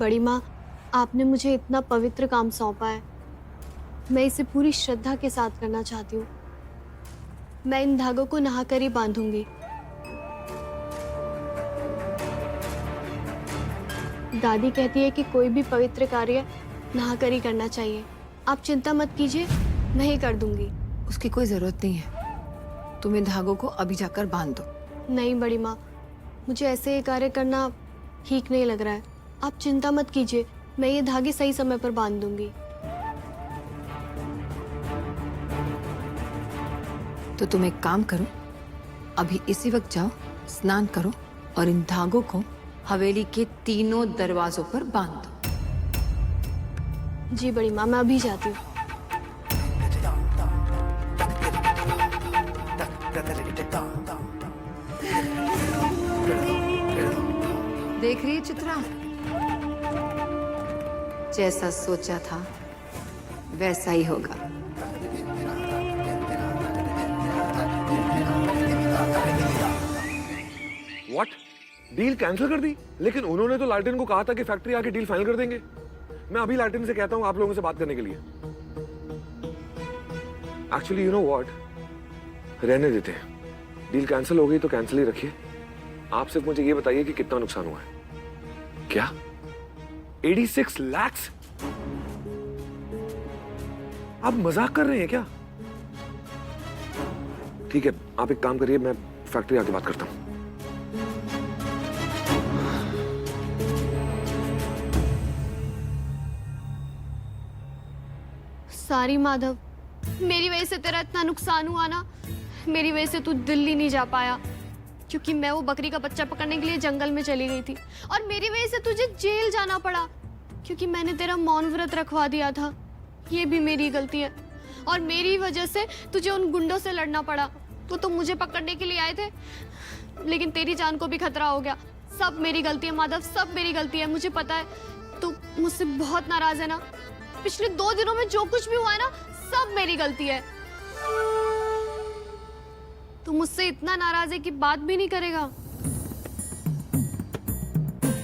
बड़ी माँ, आपने मुझे इतना पवित्र काम सौंपा है। मैं इसे पूरी श्रद्धा के साथ करना चाहती हूँ। मैं इन धागों को नहाकर ही बांधूंगी। दादी कहती है कि कोई भी पवित्र कार्य नहाकर ही करना चाहिए। आप चिंता मत कीजिए, मैं ही कर दूंगी। उसकी कोई जरूरत नहीं है। तुम इन धागों को अभी जाकर बांध दो। नहीं बड़ी माँ, मुझे ऐसे ये कार्य करना ठीक नहीं लग रहा है। आप चिंता मत कीजिए, मैं ये धागे सही समय पर बांध दूंगी। तो तुम एक काम करो, अभी इसी वक्त जाओ, स्नान करो और इन धागों को हवेली के तीनों दरवाजों पर बांध दो। जी बड़ी माँ, मैं अभी जाती हूँ। देख रही है चित्रा, जैसा सोचा था वैसा ही होगा। व्हाट? डील कैंसिल कर दी? लेकिन उन्होंने तो लालटेन को कहा था कि फैक्ट्री आके डील फाइनल कर देंगे। मैं अभी लालटेन से कहता हूँ आप लोगों से बात करने के लिए। एक्चुअली यू नो व्हाट, रहने देते हैं। डील कैंसिल हो गई तो कैंसिल ही रखिए। आप सिर्फ मुझे ये बताइए कि कितना नुकसान हुआ है। क्या 86 लाख? आप मजाक कर रहे हैं क्या? ठीक है, आप एक काम करिए, मैं फैक्ट्री आके बात करता हूं। सारी माधव, मेरी वजह से तेरा इतना नुकसान हुआ ना। मेरी वजह से तू दिल्ली नहीं जा पाया, क्योंकि मैं वो बकरी का बच्चा पकड़ने के लिए जंगल में चली गई थी। और मेरी वजह से तुझे जेल जाना पड़ा, क्योंकि मैंने तेरा मौन व्रत रखवा दिया था। ये भी मेरी गलती है। और मेरी वजह से तुझे उन गुंडों से लड़ना पड़ा। वो तो मुझे पकड़ने के लिए आए थे, लेकिन तेरी जान को भी खतरा हो गया। सब मेरी गलती है माधव, सब मेरी गलती है। मुझे पता है तू मुझसे बहुत नाराज है ना। पिछले 2 दिनों में जो कुछ भी हुआ है ना, सब मेरी गलती है। तू मुझसे इतना नाराज है कि बात भी नहीं करेगा।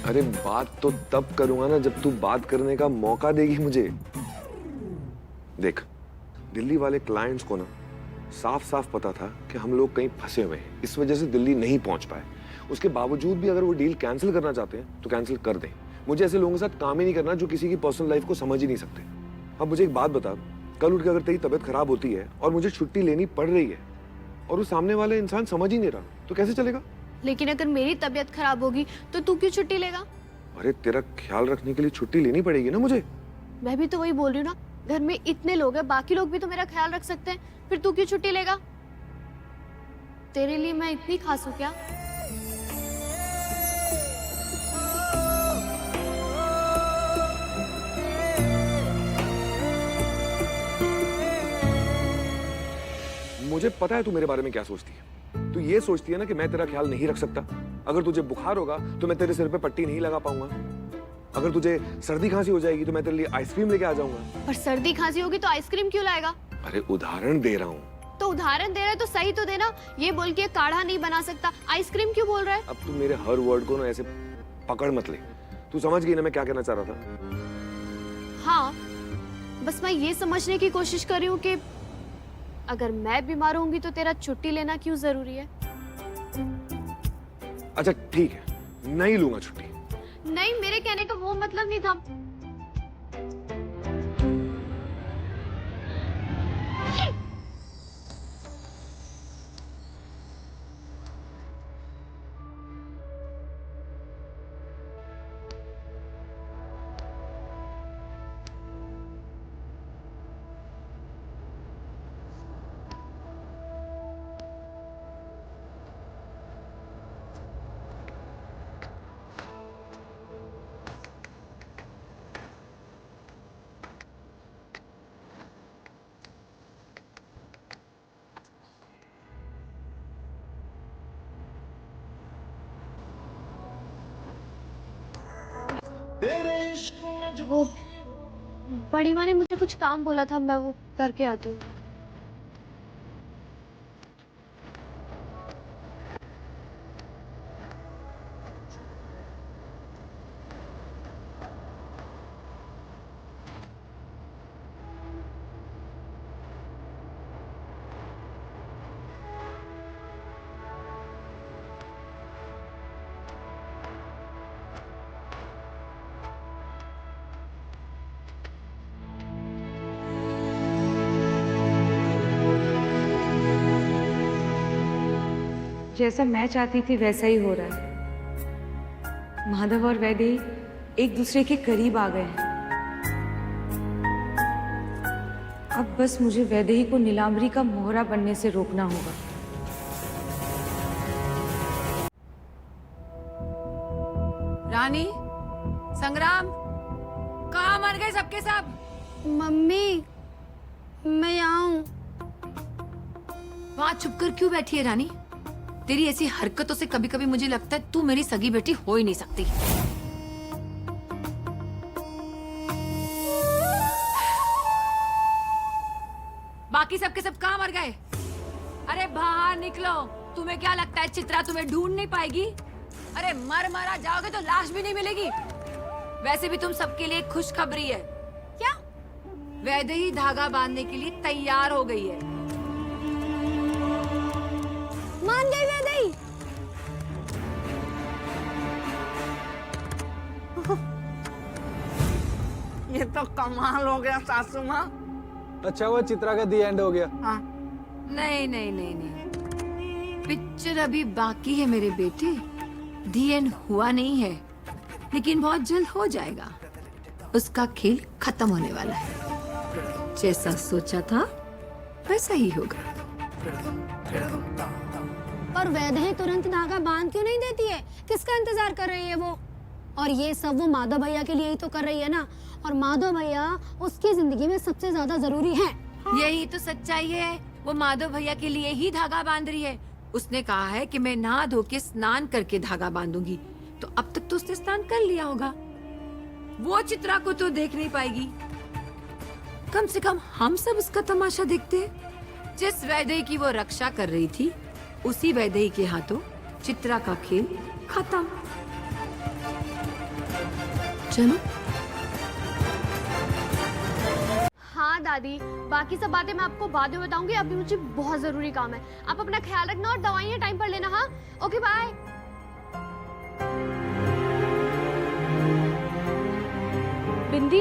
अरे बात तो तब करूंगा ना जब तू बात करने का मौका देगी मुझे। देख, दिल्ली वाले क्लाइंट्स को ना साफ साफ पता था कि हम लोग कहीं फंसे हुए हैं, इस वजह से दिल्ली नहीं पहुंच पाए। उसके बावजूद भी अगर वो डील कैंसिल करना चाहते हैं तो कैंसिल कर दें। मुझे ऐसे लोगों के साथ काम ही नहीं करना जो किसी की पर्सनल लाइफ को समझ ही नहीं सकते। अब मुझे एक बात बता, कल उठ के अगर तेरी तबीयत खराब होती है और मुझे छुट्टी लेनी पड़ रही है और उस सामने वाले इंसान समझ ही नहीं रहा, तो कैसे चलेगा? लेकिन अगर मेरी तबीयत खराब होगी तो तू क्यों छुट्टी लेगा? अरे तेरा ख्याल रखने के लिए छुट्टी लेनी पड़ेगी ना मुझे। मैं भी तो वही बोल रही हूँ ना, घर में इतने लोग हैं, बाकी लोग भी तो मेरा ख्याल रख सकते हैं। फिर तू क्यों छुट्टी लेगा? तेरे लिए मैं इतनी खास हूँ क्या? मुझे पता है तू मेरे बारे में क्या सोचती है। तू ये सोचती है ना कि मैं तेरा ख्याल नहीं रख सकता। अगर तुझे बुखार होगा तो मैं तेरे सिर पे पट्टी नहीं लगा पाऊंगा। अगर तुझे सर्दी खांसी हो जाएगी तो मैं तेरे लिए आइसक्रीम लेके आ जाऊंगा। पर सर्दी खांसी होगी तो आइसक्रीम क्यों लाएगा? अरे उदाहरण दे रहा हूँ। तो उदाहरण दे रहा है तो सही तो देना। ये बोल के काढ़ा नहीं बना सकता, आइसक्रीम क्यों बोल रहा है? अब तू मेरे हर वर्ड को ना ऐसे पकड़ मत ले। तू समझ गई ना मैं क्या कहना चाह रहा था? हाँ, बस मैं ये समझने की कोशिश कर रही हूँ कि अगर मैं बीमार होंगी तो तेरा छुट्टी लेना क्यों जरूरी है? अच्छा ठीक है, नहीं लूंगा छुट्टी। नहीं, मेरे कहने का वो मतलब नहीं था। वो बड़ी माँ ने मुझे कुछ काम बोला था, मैं वो करके आती हूँ। जैसा मैं चाहती थी वैसा ही हो रहा है। माधव और वैदेही एक दूसरे के करीब आ गए हैं। अब बस मुझे वैदेही को नीलांबरी का मोहरा बनने से रोकना होगा। रानी, संग्राम, कहाँ मर गए सबके सब? मम्मी, मैं यहाँ हूँ। वहां छुप कर क्यों बैठी है रानी? तेरी ऐसी हरकतों से कभी कभी मुझे लगता है तू मेरी सगी बेटी हो ही नहीं सकती। बाकी सबके सब कहाँ मर गए? अरे बाहर निकलो। तुम्हें क्या लगता है चित्रा तुम्हें ढूंढ नहीं पाएगी? अरे मर मरा जाओगे तो लाश भी नहीं मिलेगी। वैसे भी तुम सबके लिए खुशखबरी है। क्या? वैदेही धागा बांधने के लिए तैयार हो गई है। मान गई वैदेही। ये तो कमाल हो गया सासू माँ। अच्छा वो चित्रा का दी एंड हो गया। हाँ। नहीं नहीं नहीं नहीं, पिक्चर अभी बाकी है मेरे बेटे। दी एंड हुआ नहीं है, लेकिन बहुत जल्द हो जाएगा। उसका खेल खत्म होने वाला है। जैसा सोचा था वैसा ही होगा। पर वैदेही तुरंत धागा बांध क्यों नहीं देती है? किसका इंतजार कर रही है वो? और ये सब वो माधव भैया के लिए ही तो कर रही है ना। और माधव भैया उसकी जिंदगी में सबसे ज्यादा जरूरी है। यही तो सच्चाई है। वो माधव भैया के लिए ही धागा बांध रही है। उसने कहा है कि मैं नहा धो के स्नान करके धागा बांधूंगी। तो अब तक तो उसने स्नान कर लिया होगा। वो चित्रा को तो देख नहीं पाएगी। कम से कम हम सब उसका तमाशा देखते हैं। जिस वैदेही की वो रक्षा कर रही थी, उसी वैदेही के हाथों चित्रा का खेल खत्म। चलो। हाँ दादी, बाकी सब बातें मैं आपको बाद में बताऊंगी। अभी मुझे बहुत जरूरी काम है। आप अपना ख्याल रखना और दवाइयाँ टाइम पर लेना। हाँ, ओके, बाय। बिंदी,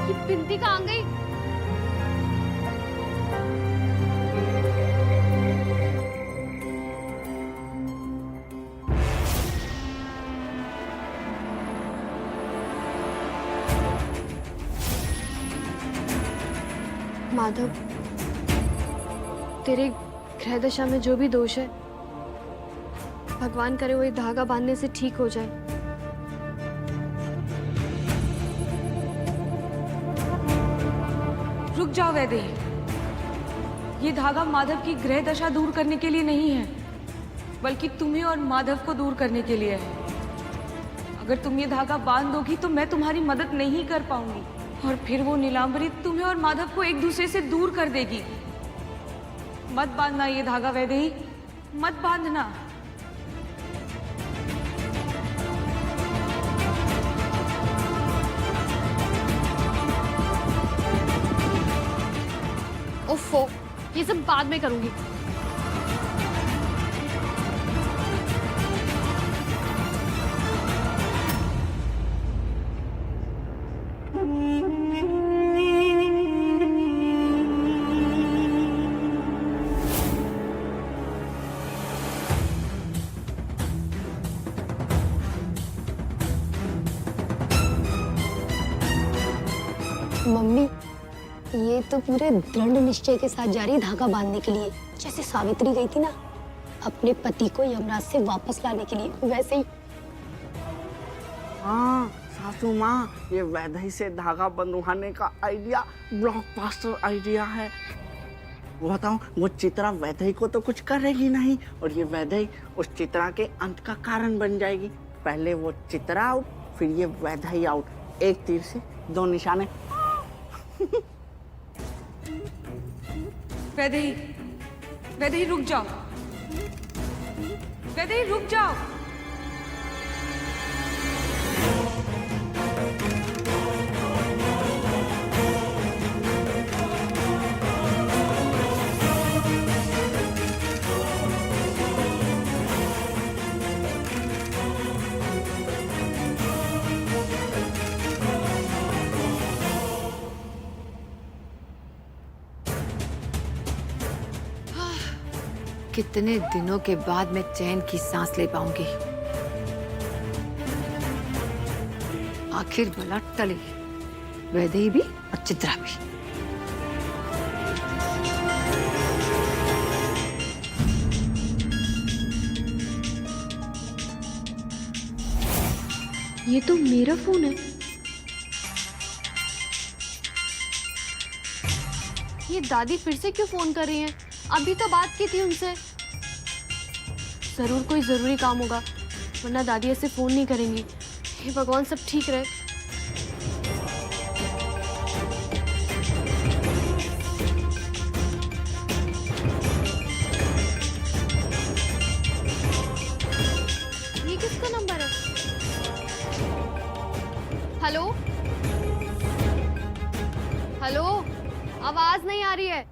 ये बिंदी कहाँ गई? माधव, तेरे ग्रह दशा में जो भी दोष है, भगवान करे वो ये धागा बांधने से ठीक हो जाए। रुक जाओ वैदेही। ये धागा माधव की ग्रह दशा दूर करने के लिए नहीं है, बल्कि तुम्हें और माधव को दूर करने के लिए है। अगर तुम ये धागा बांध दोगी तो मैं तुम्हारी मदद नहीं कर पाऊंगी, और फिर वो नीलांबरी तुम्हें और माधव को एक दूसरे से दूर कर देगी। मत बांधना ये धागा वैदेही, मत बांधना। ओफो, ये सब बाद में करूंगी। मम्मी, ये तो पूरे दृढ़ निश्चय के साथ जा रही धागा बांधने के लिए। जैसे सावित्री गई थी ना अपने पति को यमराज से वापस लाने के लिए, वैसे ही। हाँ सासू माँ, ये वैदेही से धागा बंधवाने का आइडिया ब्लॉकबस्टर आइडिया है। वो बताऊं, वो चित्रा वैदेही को तो कुछ करेगी नहीं, और ये वैदेही उस चित्रा के अंत का कारण बन जाएगी। पहले वो चित्रा आउट, फिर ये वैदेही आउट। एक तीर से दो निशाने। वैदेही, वैदेही रुक जाओ। वैदेही रुक जाओ। कितने दिनों के बाद मैं चैन की सांस ले पाऊंगी। आखिर भला टली वैदेही भी और चित्रा भी। ये तो मेरा फोन है। ये दादी फिर से क्यों फोन कर रही हैं? अभी तो बात की थी उनसे। जरूर कोई जरूरी काम होगा, वरना दादी ऐसे फोन नहीं करेंगी। हे भगवान, सब ठीक रहे। ये किसका नंबर है? हेलो हेलो, आवाज नहीं आ रही है।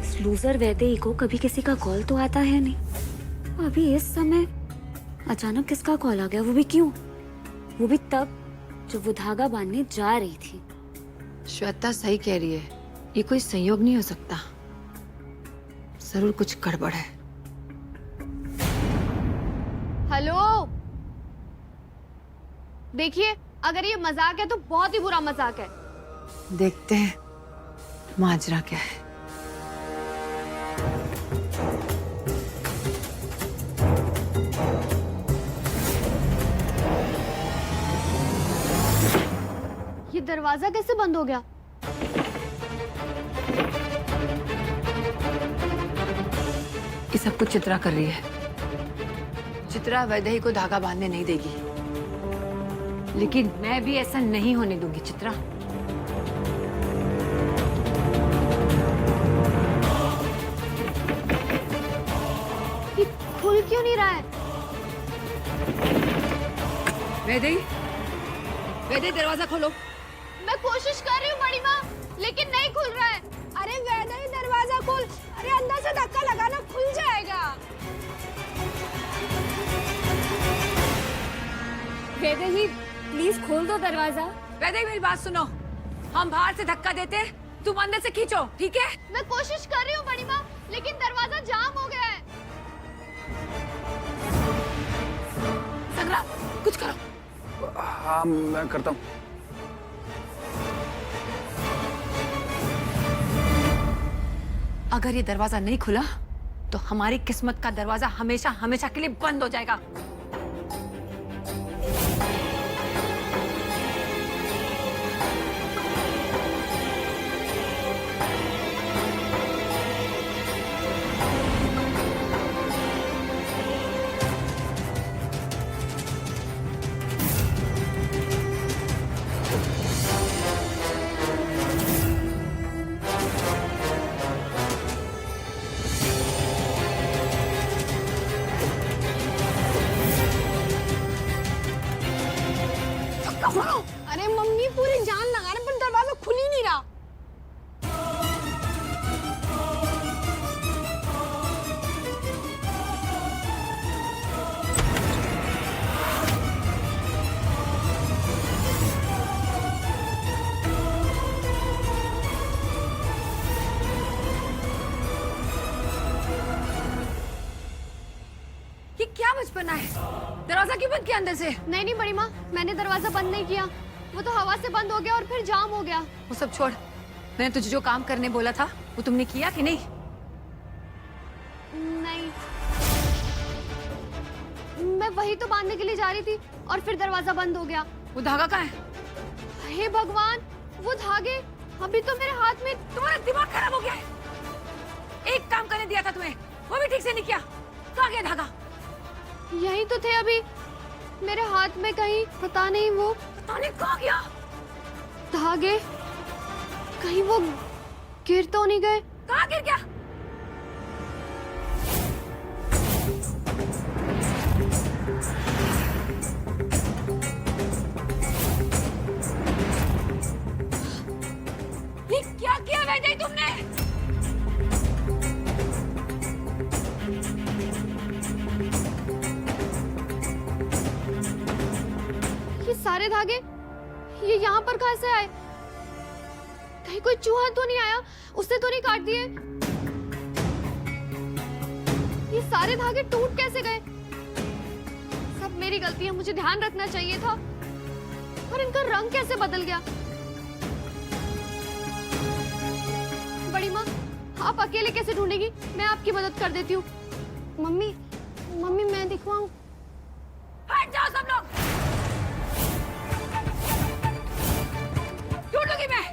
इस लूजर वैदेही को कभी किसी का कॉल तो आता है नहीं। अभी इस समय अचानक किसका कॉल आ गया, वो भी क्यों? वो भी तब जब वो धागा बांधने जा रही थी। श्वेता सही कह रही है, ये कोई संयोग नहीं हो सकता। जरूर कुछ गड़बड़ है। हेलो, देखिए, अगर ये मजाक है तो बहुत ही बुरा मजाक है। देखते हैं माजरा क्या है। ये दरवाजा कैसे बंद हो गया? ये सब कुछ चित्रा कर रही है। चित्रा वैदेही को धागा बांधने नहीं देगी, लेकिन मैं भी ऐसा नहीं होने दूंगी। चित्रा, ये खुल क्यों नहीं रहा है? वैदेही, वैदेही दरवाजा खोलो। मैं कोशिश कर रही हूँ बड़ी माँ, लेकिन नहीं खुल रहा है। अरे वैदेही, दरवाजा खोल। अरे अंदर से धक्का लगाना, खुल जाएगा। वैदेही, प्लीज खोल दो दरवाजा। वैदेही, मेरी बात सुनो। हम बाहर से धक्का देते, तुम अंदर से खींचो, ठीक है? मैं कोशिश कर रही हूँ बड़ी माँ, लेकिन दरवाजा जाम हो गया है। संग्राम, कुछ करो। हाँ मैं करता हूँ। अगर ये दरवाजा नहीं खुला तो हमारी किस्मत का दरवाजा हमेशा हमेशा के लिए बंद हो जाएगा। अरे मम्मी, पूरी जान लगा रहे, पर दरवाजा खुल ही नहीं रहा। ये क्या बचपना है? दरवाजा क्यों बंद किया अंदर से? नहीं नहीं बड़ी माँ, मैंने दरवाजा बंद नहीं किया। वो तो हवा से बंद हो गया और फिर जाम हो गया। वो सब छोड़, मैंने तुझे जो काम करने बोला था वो तुमने किया कि नहीं? नहीं, मैं वही तो बांधने के लिए जा रही थी और फिर दरवाजा बंद हो गया। वो धागा कहाँ है? हे भगवान, वो धागे अभी तो मेरे हाथ में। तुम्हारा दिमाग खराब हो गया है। एक काम करने दिया था तुम्हें, वो भी ठीक से नहीं किया। कहाँ गया धागा? यही तो थे अभी मेरे हाथ में कहीं। पता नहीं वो पता नहीं कहाँ गया। धागे कहीं वो गिर तो नहीं गए? कहाँ गिर गया? ये क्या किया वैदेही तुमने? ये सारे धागे ये यहाँ पर कहाँ से आए? कहीं कोई चूहा तो नहीं आया उसने तो नहीं काट दिए? ये सारे धागे टूट कैसे गए? सब मेरी गलती है, मुझे ध्यान रखना चाहिए था। और इनका रंग कैसे बदल गया? बड़ी माँ, आप अकेले कैसे ढूंढेगी? मैं आपकी मदद कर देती हूँ। मम्मी मम्मी मैं दिखवाऊं? हट जाओ सब लोग। ढूंढूंगी मैं।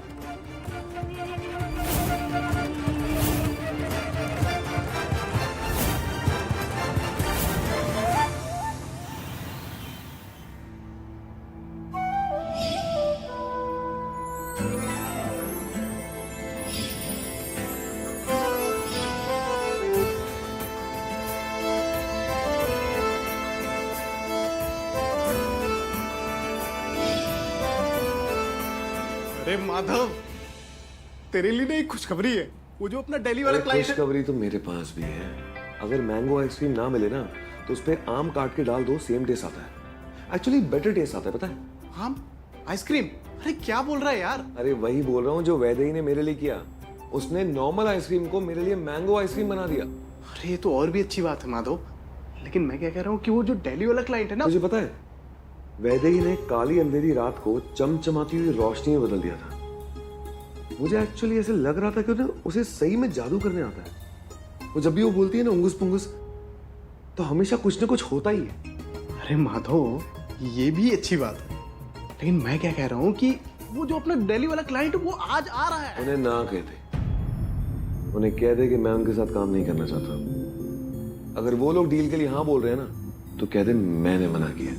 अरे माधव, तेरे लिए ना एक खुशखबरी है। वो जो अपना दिल्ली वाला क्लाइंट है। खुशखबरी तो मेरे पास भी है। अगर मैंगो आइसक्रीम ना मिले ना तो उस पे आम काट के डाल दो, सेम टेस्ट आता है। एक्चुअली बेटर टेस्ट आता है, पता है? आम आइसक्रीम? अरे क्या बोल रहा है यार? अरे वही बोल रहा हूँ जो वैदेही ने मेरे लिए किया। उसने नॉर्मल आइसक्रीम को मेरे लिए मैंगो आइसक्रीम बना दिया। अरे ये तो और भी अच्छी बात है माधव। लेकिन मैं क्या कह रहा हूँ कि वो जो दिल्ली वाला क्लाइंट है ना, तुझे पता है वैदेही ने काली अंधेरी रात को चमचमाती हुई रोशनी में बदल दिया था। मुझे एक्चुअली ऐसे लग रहा था कि उसे सही में जादू करने आता है। वो जब भी वो बोलती है ना उंगुस पुंगुस, तो हमेशा कुछ ना कुछ होता ही है। अरे माधव, ये भी अच्छी बात है। लेकिन मैं क्या कह रहा हूँ कि वो जो अपना दिल्ली वाला क्लाइंट है वो आज आ रहा है। उन्हें ना कहते, उन्हें कह दे कि मैं उनके साथ काम नहीं करना चाहता। अगर वो लोग डील के लिए हाँ बोल रहे हैं ना तो कह दे मैंने मना किया।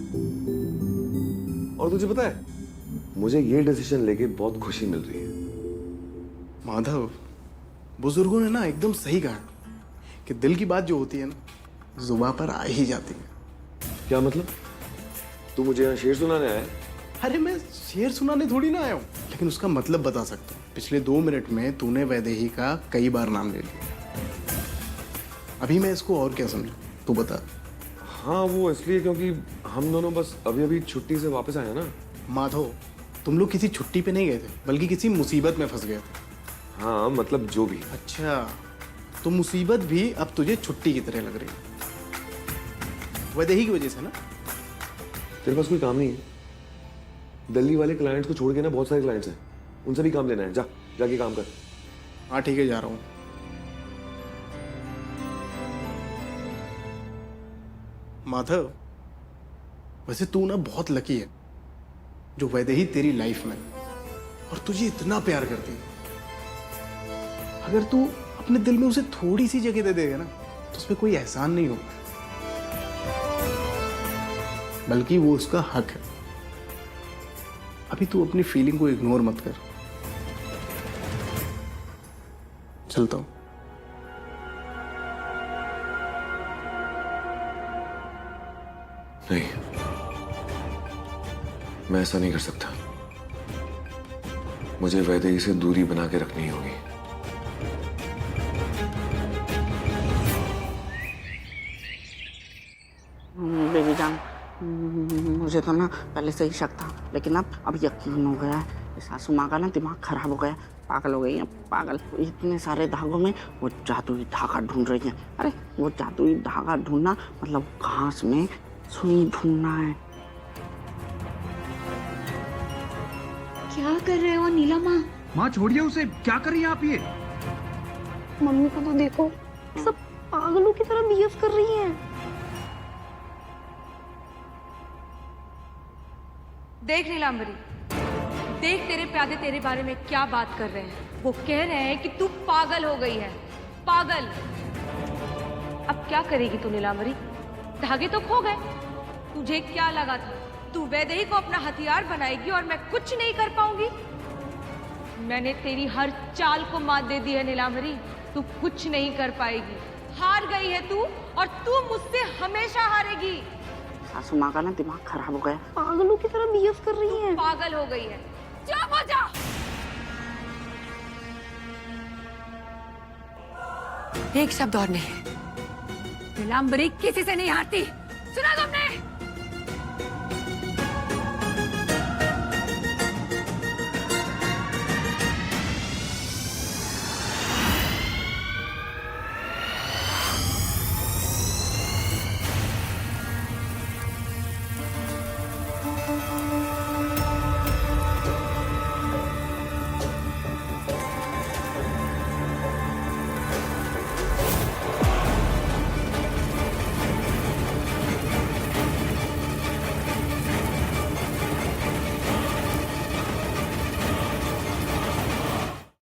और तुझे पता है मुझे ये डिसीजन लेके बहुत खुशी मिल रही है। माधव, बुजुर्गों ने ना एकदम सही कहा कि दिल की बात जो होती है ना जुबान पर आ ही जाती है। क्या मतलब? तू मुझे यहाँ शेर सुनाने आया है? अरे मैं शेर सुनाने थोड़ी ना आया हूँ, लेकिन उसका मतलब बता सकता हूँ। पिछले 2 मिनट में तूने वैदेही का कई बार नाम ले लिया। अभी मैं इसको और क्या समझूं, तू बता। हाँ वो इसलिए क्योंकि हम दोनों बस अभी अभी छुट्टी से वापस आए ना। माधव, तुम लोग किसी छुट्टी पे नहीं गए थे, बल्कि किसी मुसीबत में फंस गए थे। हाँ मतलब जो भी। अच्छा, तो मुसीबत भी अब तुझे छुट्टी की तरह लग रही है, वैदेही की वजह से ना? तेरे पास कोई काम नहीं है? दिल्ली वाले क्लाइंट्स को छोड़ के ना बहुत सारे क्लाइंट्स हैं, उनसे भी काम लेना है। जा जाके काम कर। हाँ ठीक है, जा रहा हूँ। माधव, वैसे तू ना बहुत लकी है जो वैदेही तेरी लाइफ में और तुझे इतना प्यार करती है। अगर तू अपने दिल में उसे थोड़ी सी जगह दे देगा ना तो उसमें कोई एहसान नहीं होगा, बल्कि वो उसका हक है। अभी तू अपनी फीलिंग को इग्नोर मत कर। चलता हूं। नहीं, मैं ऐसा नहीं कर सकता। मुझे वैदेही से दूरी बना के रखनी होगी। बेबी जान, मुझे तो ना पहले से ही शक था, लेकिन अब यकीन हो गया है। सासू माँ का ना दिमाग खराब हो गया, पागल हो गई है, पागल। इतने सारे धागों में वो जादुई धागा ढूंढ रही है। अरे वो जादुई धागा ढूंढना मतलब घास में सुई ढूंढना है। क्या कर रहे हो नीला माँ? माँ छोड़िए उसे, क्या कर रही हैं आप ये? मम्मी को तो देखो, सब पागलों की तरह बिहेव कर रही है। देख नीलांबरी, देख तेरे प्यादे तेरे बारे में क्या बात कर रहे हैं। वो कह रहे हैं कि तू पागल हो गई है, पागल। अब क्या करेगी तू नीलांबरी? धागे तो खो गए। तुझे क्या लगा था तू वैदेही को अपना हथियार बनाएगी और मैं कुछ नहीं कर पाऊंगी? मैंने तेरी हर चाल को मात दे दी है नीलांबरी, तू कुछ नहीं कर पाएगी। हार गई है तू, और तू मुझसे हमेशा हारेगी। सासू माँ का ना दिमाग खराब हो गया, पागलों की तरह बिहेव कर रही है। पागल हो गई है। जा वो जा। एक शब्द और नहीं। नीलांबरी किसी से नहीं हारती, सुना तुमने?